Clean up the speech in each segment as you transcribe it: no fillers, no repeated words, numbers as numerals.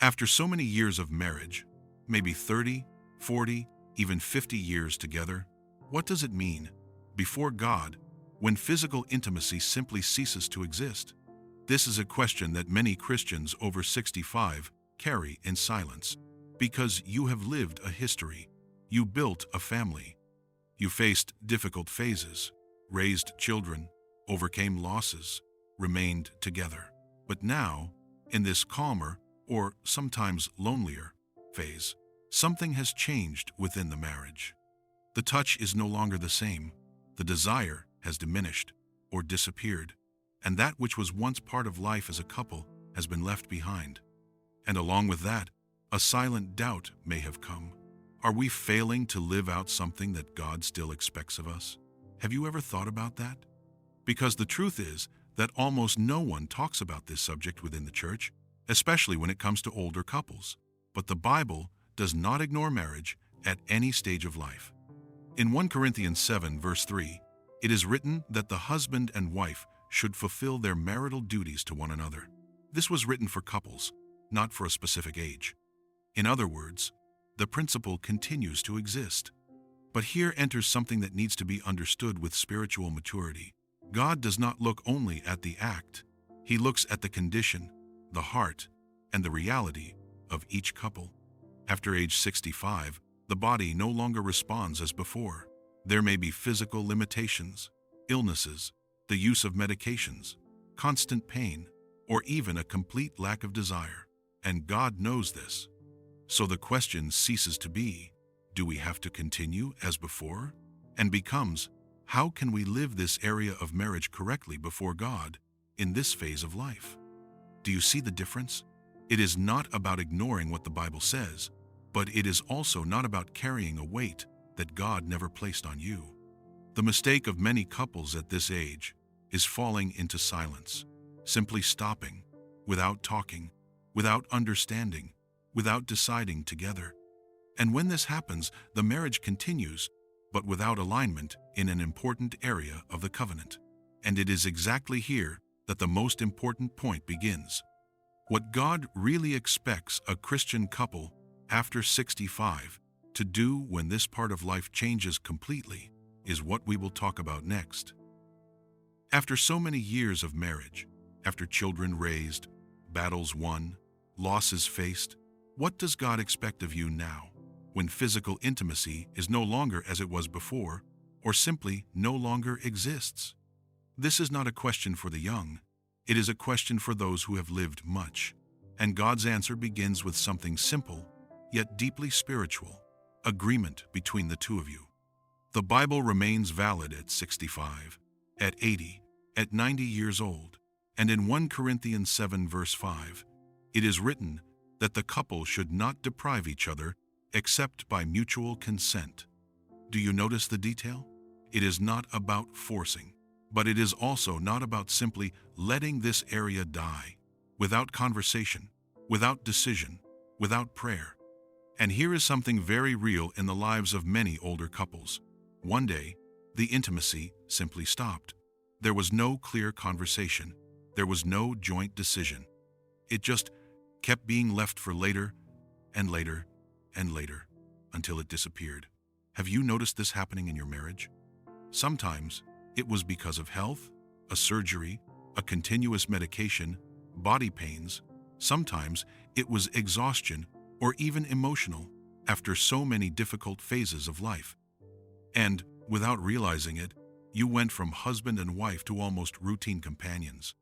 After so many years of marriage, maybe 30, 40, even 50 years together, what does it mean, before God, when physical intimacy simply ceases to exist? This is a question that many Christians over 65 carry in silence, because you have lived a history, you built a family, you faced difficult phases, raised children, overcame losses, remained together. But now, in this calmer, or sometimes lonelier, phase, something has changed within the marriage. The touch is no longer the same, the desire has diminished or disappeared, and that which was once part of life as a couple has been left behind. And along with that, a silent doubt may have come. Are we failing to live out something that God still expects of us? Have you ever thought about that? Because the truth is that almost no one talks about this subject within the church, especially when it comes to older couples. But the Bible does not ignore marriage at any stage of life. In 1 Corinthians 7, verse 3, it is written that the husband and wife should fulfill their marital duties to one another. This was written for couples, not for a specific age. In other words, the principle continues to exist. But here enters something that needs to be understood with spiritual maturity. God does not look only at the act. He looks at the condition, the heart, and the reality of each couple. After age 65, the body no longer responds as before. There may be physical limitations, illnesses, the use of medications, constant pain, or even a complete lack of desire. And God knows this. So the question ceases to be, do we have to continue as before? And becomes, how can we live this area of marriage correctly before God in this phase of life? Do you see the difference? It is not about ignoring what the Bible says, but it is also not about carrying a weight that God never placed on you. The mistake of many couples at this age is falling into silence, simply stopping, without talking, without understanding, without deciding together. And when this happens, the marriage continues, but without alignment in an important area of the covenant. And it is exactly here that the most important point begins. What God really expects a Christian couple after 65 to do when this part of life changes completely is what we will talk about next. After so many years of marriage, after children raised, battles won, losses faced, what does God expect of you now, when physical intimacy is no longer as it was before, or simply no longer exists? This is not a question for the young. It is a question for those who have lived much. And God's answer begins with something simple, yet deeply spiritual: agreement between the two of you. The Bible remains valid at 65, at 80, at 90 years old. And in 1 Corinthians 7, verse 5, it is written that the couple should not deprive each other except by mutual consent. Do you notice the detail? It is not about forcing, but it is also not about simply letting this area die, without conversation, without decision, without prayer. And here is something very real in the lives of many older couples. One day, the intimacy simply stopped. There was no clear conversation. There was no joint decision. It just kept being left for later and later and later until it disappeared. Have you noticed this happening in your marriage? Sometimes it was because of health, a surgery, a continuous medication, body pains. Sometimes it was exhaustion or even emotional after so many difficult phases of life. And without realizing it, you went from husband and wife to almost routine companions.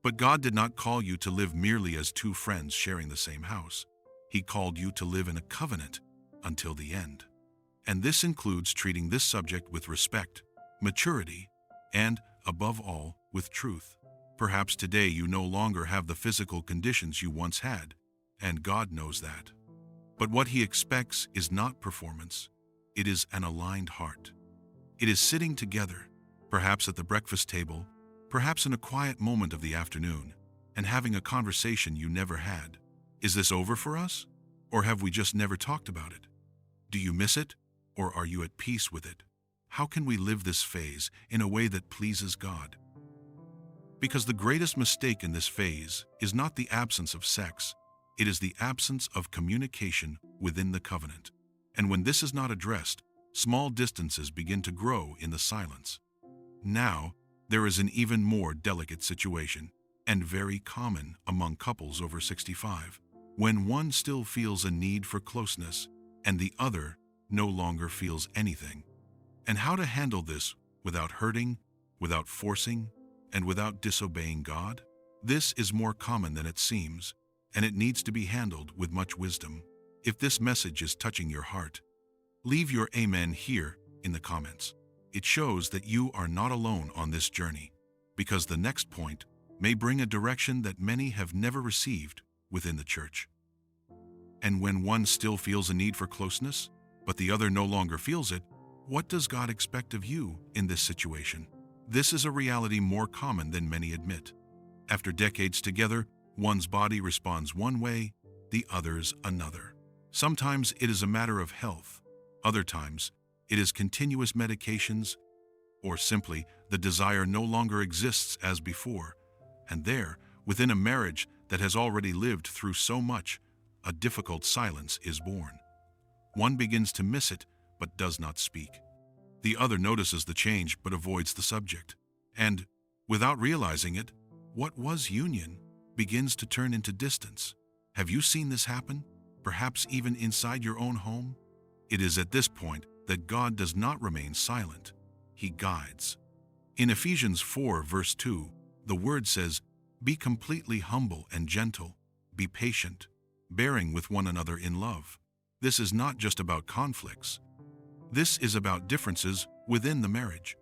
But God did not call you to live merely as two friends sharing the same house. He called you to live in a covenant until the end. And this includes treating this subject with respect, maturity, and, above all, with truth. Perhaps today you no longer have the physical conditions you once had, and God knows that. But what He expects is not performance. It is an aligned heart. It is sitting together, perhaps at the breakfast table, perhaps in a quiet moment of the afternoon, and having a conversation you never had. Is this over for us? Or have we just never talked about it? Do you miss it? Or are you at peace with it? How can we live this phase in a way that pleases God? Because the greatest mistake in this phase is not the absence of sex. It is the absence of communication within the covenant. And when this is not addressed, small distances begin to grow in the silence. Now, there is an even more delicate situation, and very common among couples over 65, when one still feels a need for closeness and the other no longer feels anything. And how to handle this without hurting, without forcing, and without disobeying God? This is more common than it seems, and it needs to be handled with much wisdom. If this message is touching your heart, leave your amen here in the comments. It shows that you are not alone on this journey, because the next point may bring a direction that many have never received within the church. And when one still feels a need for closeness, but the other no longer feels it, what does God expect of you in this situation? This is a reality more common than many admit. After decades together, one's body responds one way, the other's another. Sometimes it is a matter of health. Other times, it is continuous medications, or simply the desire no longer exists as before. And there, within a marriage that has already lived through so much, a difficult silence is born. One begins to miss it, but does not speak. The other notices the change, but avoids the subject. And, without realizing it, what was union begins to turn into distance. Have you seen this happen? Perhaps even inside your own home? It is at this point that God does not remain silent. He guides. In Ephesians 4 verse 2, the word says, "Be completely humble and gentle, be patient, bearing with one another in love." This is not just about conflicts. This is about differences within the marriage,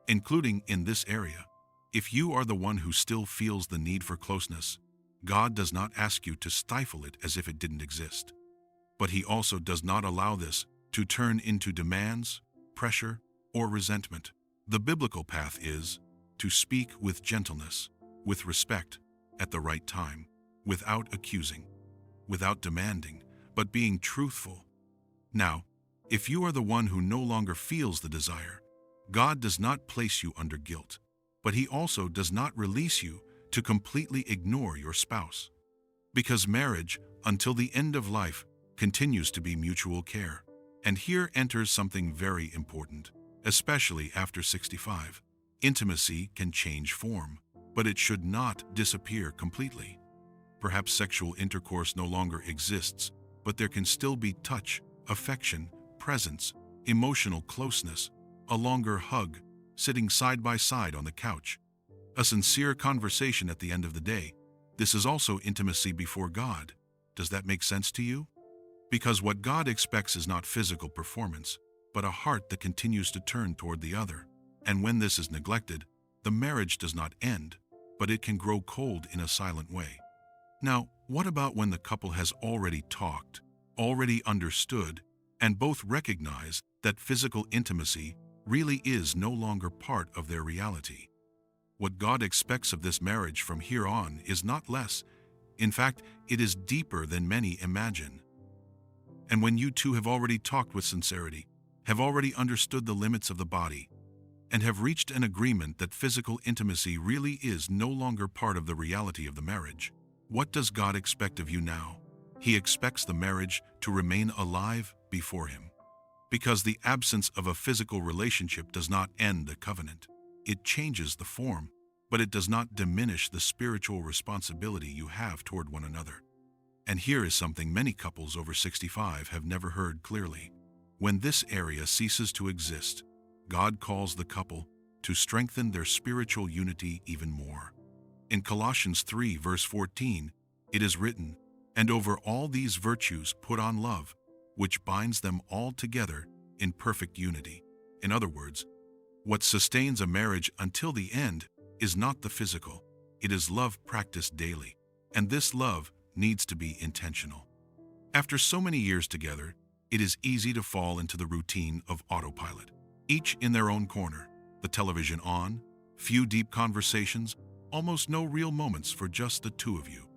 including in this area. If you are the one who still feels the need for closeness, God does not ask you to stifle it as if it didn't exist. But He also does not allow this to turn into demands, pressure, or resentment. The biblical path is to speak with gentleness, with respect, at the right time, without accusing, without demanding, but being truthful. Now, if you are the one who no longer feels the desire, God does not place you under guilt, but He also does not release you to completely ignore your spouse. Because marriage, until the end of life, continues to be mutual care. And here enters something very important, especially after 65. Intimacy can change form, but it should not disappear completely. Perhaps sexual intercourse no longer exists, but there can still be touch, affection, presence, emotional closeness, a longer hug, sitting side by side on the couch, a sincere conversation at the end of the day. This is also intimacy before God. Does that make sense to you? Because what God expects is not physical performance, but a heart that continues to turn toward the other. And when this is neglected, the marriage does not end, but it can grow cold in a silent way. Now, what about when the couple has already talked, already understood, and both recognize that physical intimacy really is no longer part of their reality? What God expects of this marriage from here on is not less. In fact, it is deeper than many imagine. And when you two have already talked with sincerity, have already understood the limits of the body, and have reached an agreement that physical intimacy really is no longer part of the reality of the marriage, what does God expect of you now? He expects the marriage to remain alive before Him. Because the absence of a physical relationship does not end the covenant. It changes the form, but it does not diminish the spiritual responsibility you have toward one another. And here is something many couples over 65 have never heard clearly. When this area ceases to exist, God calls the couple to strengthen their spiritual unity even more. In Colossians 3 verse 14, it is written, "And over all these virtues put on love, which binds them all together in perfect unity." In other words, what sustains a marriage until the end is not the physical, it is love practiced daily. And this love needs to be intentional. After so many years together, it is easy to fall into the routine of autopilot. Each in their own corner, the television on, few deep conversations, almost no real moments for just the two of you.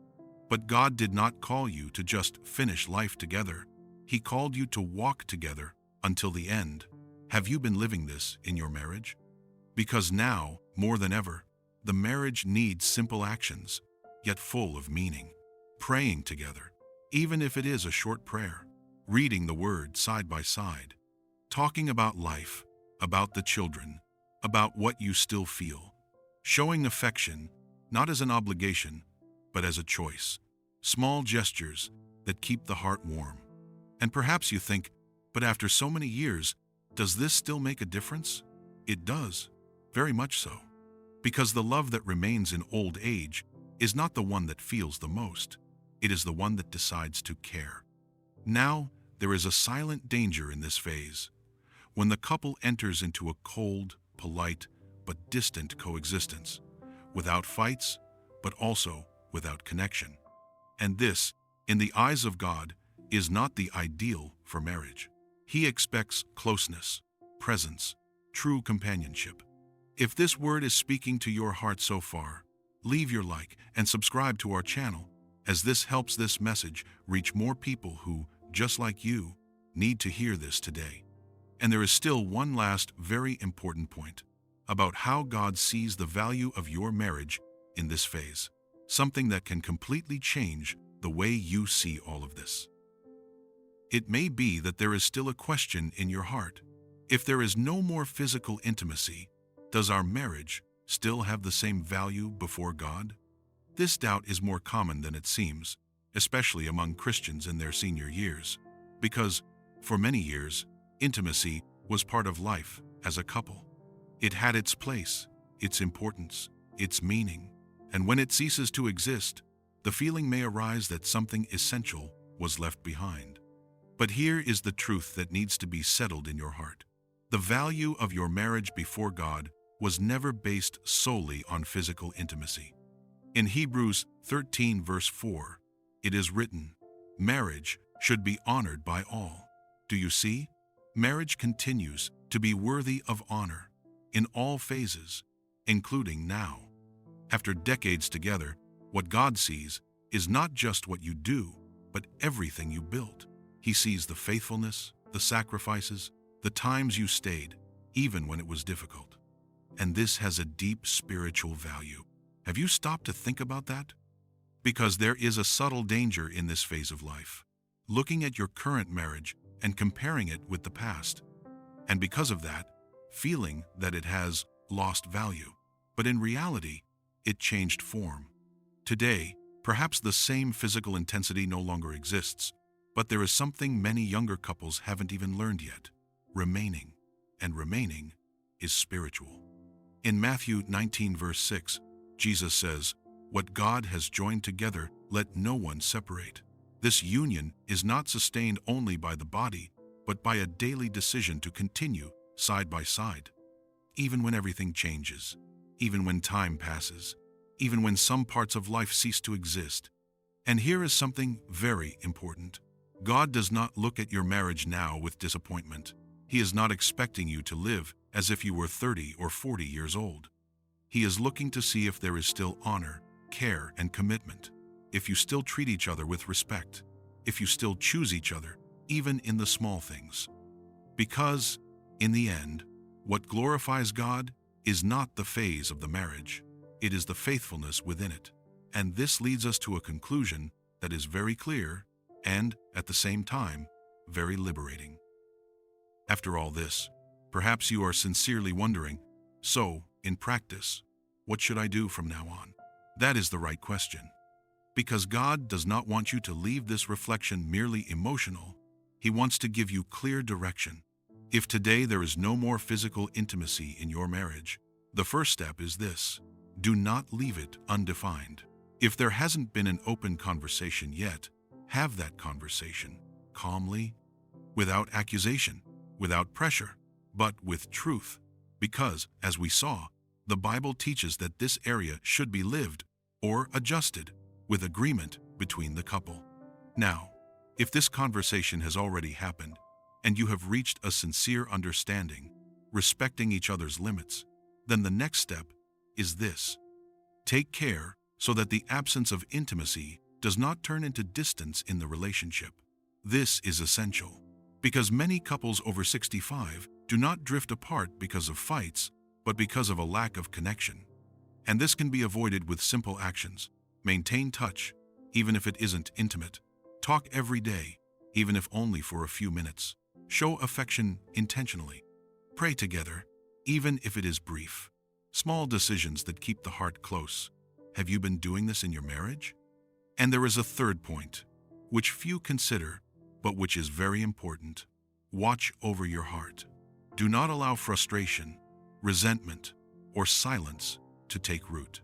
But God did not call you to just finish life together. He called you to walk together until the end. Have you been living this in your marriage? Because now, more than ever, the marriage needs simple actions, yet full of meaning. Praying together, even if it is a short prayer, reading the Word side by side, talking about life, about the children, about what you still feel, showing affection, not as an obligation, but as a choice, small gestures that keep the heart warm. And perhaps you think, but after so many years, does this still make a difference? It does, very much so. Because the love that remains in old age is not the one that feels the most. It is the one that decides to care. Now, there is a silent danger in this phase. When the couple enters into a cold, polite, but distant coexistence, without fights, but also without connection. And this, in the eyes of God, is not the ideal for marriage. He expects closeness, presence, true companionship. If this word is speaking to your heart so far, leave your like and subscribe to our channel, as this helps this message reach more people who, just like you, need to hear this today. And there is still one last very important point about how God sees the value of your marriage in this phase, something that can completely change the way you see all of this. It may be that there is still a question in your heart. If there is no more physical intimacy, does our marriage still have the same value before God? This doubt is more common than it seems, especially among Christians in their senior years, because, for many years, intimacy was part of life as a couple. It had its place, its importance, its meaning, and when it ceases to exist, the feeling may arise that something essential was left behind. But here is the truth that needs to be settled in your heart. The value of your marriage before God was never based solely on physical intimacy. In Hebrews 13 verse 4, it is written, "Marriage should be honored by all." Do you see? Marriage continues to be worthy of honor in all phases, including now. After decades together, what God sees is not just what you do, but everything you built. He sees the faithfulness, the sacrifices, the times you stayed, even when it was difficult. And this has a deep spiritual value. Have you stopped to think about that? Because there is a subtle danger in this phase of life, looking at your current marriage and comparing it with the past. And because of that, feeling that it has lost value. But in reality, it changed form. Today, perhaps the same physical intensity no longer exists, but there is something many younger couples haven't even learned yet: remaining. And remaining is spiritual. In Matthew 19 verse 6, Jesus says, "What God has joined together, let no one separate." This union is not sustained only by the body, but by a daily decision to continue side by side. Even when everything changes, even when time passes, even when some parts of life cease to exist. And here is something very important. God does not look at your marriage now with disappointment. He is not expecting you to live as if you were 30 or 40 years old. He is looking to see if there is still honor, care, and commitment, if you still treat each other with respect, if you still choose each other, even in the small things. Because, in the end, what glorifies God is not the phase of the marriage, it is the faithfulness within it. And this leads us to a conclusion that is very clear and, at the same time, very liberating. After all this, perhaps you are sincerely wondering, so, in practice, what should I do from now on? That is the right question. Because God does not want you to leave this reflection merely emotional. He wants to give you clear direction. If today there is no more physical intimacy in your marriage, the first step is this: do not leave it undefined. If there hasn't been an open conversation yet, have that conversation, calmly, without accusation, without pressure, but with truth. Because, as we saw, the Bible teaches that this area should be lived or adjusted with agreement between the couple. Now, if this conversation has already happened and you have reached a sincere understanding, respecting each other's limits, then the next step is this: take care so that the absence of intimacy does not turn into distance in the relationship. This is essential because many couples over 65 do not drift apart because of fights, but because of a lack of connection. And this can be avoided with simple actions. Maintain touch, even if it isn't intimate. Talk every day, even if only for a few minutes. Show affection intentionally. Pray together, even if it is brief. Small decisions that keep the heart close. Have you been doing this in your marriage? And there is a third point, which few consider, but which is very important. Watch over your heart. Do not allow frustration, resentment, or silence to take root.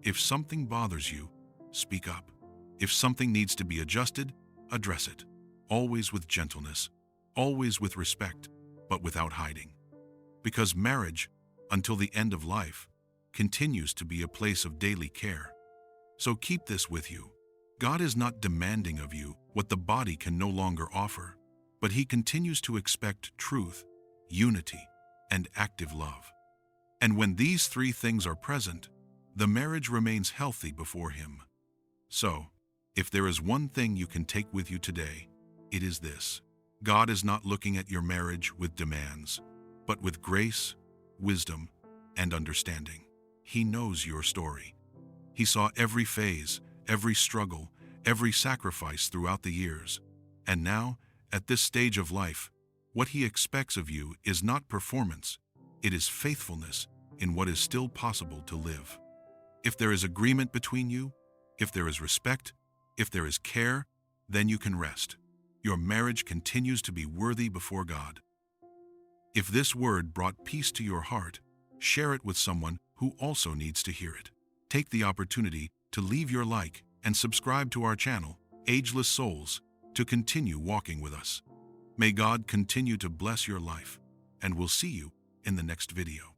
If something bothers you, speak up. If something needs to be adjusted, address it. Always with gentleness, always with respect, but without hiding. Because marriage, until the end of life, continues to be a place of daily care. So keep this with you. God is not demanding of you what the body can no longer offer, but He continues to expect truth, unity, and active love. And when these three things are present, the marriage remains healthy before Him. So, if there is one thing you can take with you today, it is this. God is not looking at your marriage with demands, but with grace, wisdom, and understanding. He knows your story. He saw every phase, every struggle, every sacrifice throughout the years. And now, at this stage of life, what He expects of you is not performance, it is faithfulness in what is still possible to live. If there is agreement between you, if there is respect, if there is care, then you can rest. Your marriage continues to be worthy before God. If this word brought peace to your heart, share it with someone who also needs to hear it. Take the opportunity to leave your like and subscribe to our channel, Ageless Souls, to continue walking with us. May God continue to bless your life, and we'll see you in the next video.